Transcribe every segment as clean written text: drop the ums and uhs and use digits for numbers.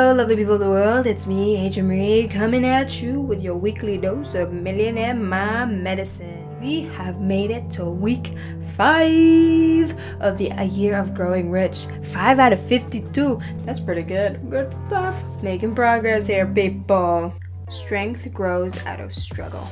Hello, lovely people of the world. It's me, adriennemariie, coming at you with your weekly dose of millionaire mind medicine. We have made it to week 5 of a year of growing rich. 5 out of 52. That's pretty good. Good stuff. Making progress here, people. Strength grows out of struggle.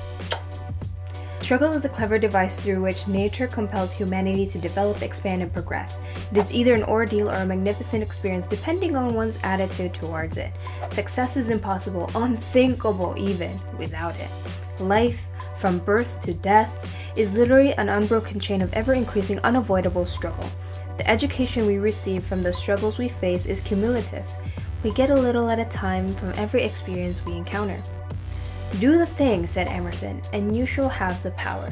Struggle is a clever device through which nature compels humanity to develop, expand, and progress. It is either an ordeal or a magnificent experience depending on one's attitude towards it. Success is impossible, unthinkable even, without it. Life, from birth to death, is literally an unbroken chain of ever-increasing, unavoidable struggle. The education we receive from the struggles we face is cumulative. We get a little at a time from every experience we encounter. Do the thing, said Emerson, and you shall have the power.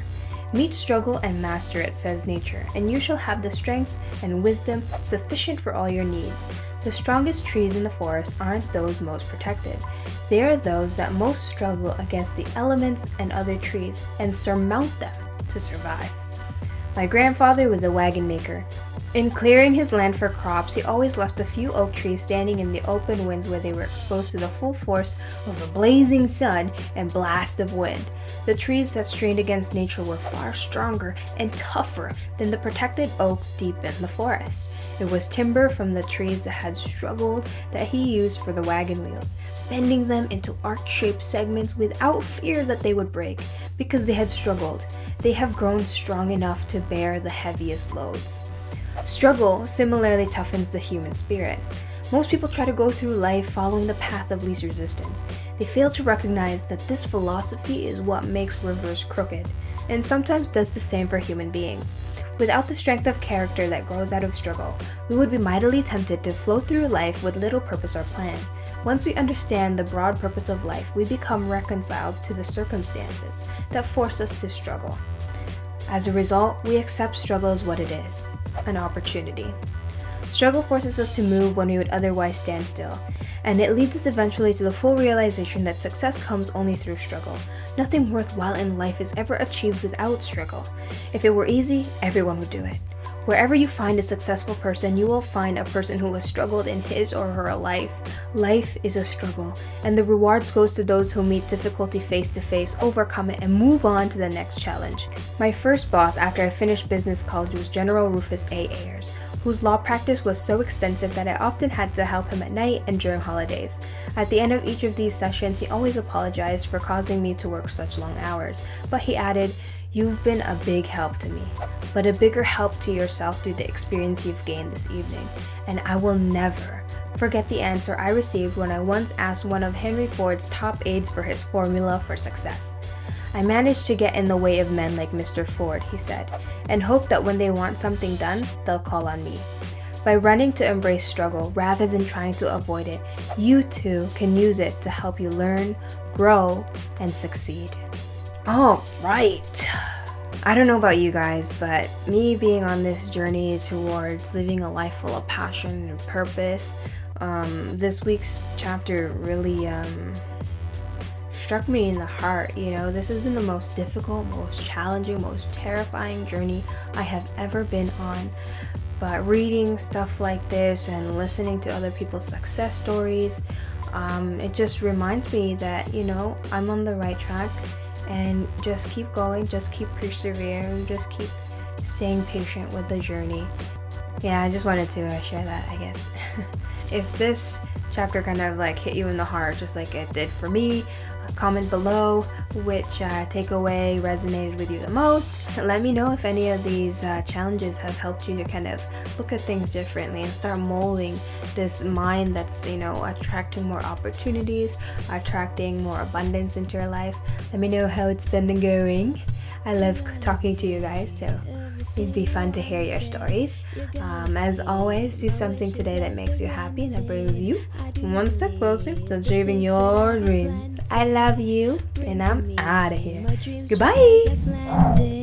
Meet struggle and master it, says nature, and you shall have the strength and wisdom sufficient for all your needs. The strongest trees in the forest aren't those most protected. They are those that most struggle against the elements and other trees and surmount them to survive. My grandfather was a wagon maker. In clearing his land for crops, he always left a few oak trees standing in the open winds where they were exposed to the full force of the blazing sun and blast of wind. The trees that strained against nature were far stronger and tougher than the protected oaks deep in the forest. It was timber from the trees that had struggled that he used for the wagon wheels, bending them into arc-shaped segments without fear that they would break. Because they had struggled, they have grown strong enough to bear the heaviest loads. Struggle similarly toughens the human spirit. Most people try to go through life following the path of least resistance. They fail to recognize that this philosophy is what makes rivers crooked, and sometimes does the same for human beings. Without the strength of character that grows out of struggle, we would be mightily tempted to flow through life with little purpose or plan. Once we understand the broad purpose of life, we become reconciled to the circumstances that force us to struggle. As a result, we accept struggle as what it is, an opportunity. Struggle forces us to move when we would otherwise stand still, and it leads us eventually to the full realization that success comes only through struggle. Nothing worthwhile in life is ever achieved without struggle. If it were easy, everyone would do it. Wherever you find a successful person, you will find a person who has struggled in his or her life. Life is a struggle, and the rewards goes to those who meet difficulty face to face, overcome it, and move on to the next challenge. My first boss after I finished business college was General Rufus A. Ayers, whose law practice was so extensive that I often had to help him at night and during holidays. At the end of each of these sessions, he always apologized for causing me to work such long hours, but he added, "You've been a big help to me, but a bigger help to yourself through the experience you've gained this evening." And I will never forget the answer I received when I once asked one of Henry Ford's top aides for his formula for success. "I managed to get in the way of men like Mr. Ford," he said, "and hope that when they want something done, they'll call on me." By running to embrace struggle rather than trying to avoid it, you too can use it to help you learn, grow, and succeed. All right. I don't know about you guys, but me being on this journey towards living a life full of passion and purpose, this week's chapter really struck me in the heart. You know, this has been the most difficult, most challenging, most terrifying journey I have ever been on. But reading stuff like this and listening to other people's success stories, it just reminds me that, you know, I'm on the right track. And just keep going, just keep persevering, just keep staying patient with the journey. Yeah, I just wanted to share that, I guess. If this chapter kind of like hit you in the heart, just like it did for me, comment below which takeaway resonated with you the most. Let me know if any of these challenges have helped you to kind of look at things differently and start molding this mind that's, you know, attracting more opportunities, attracting more abundance into your life. Let me know how it's been going. I love talking to you guys, so it'd be fun to hear your stories. As always, do something today that makes you happy and that brings you one step closer to achieving your dreams. I love you, and I'm out of here. Goodbye.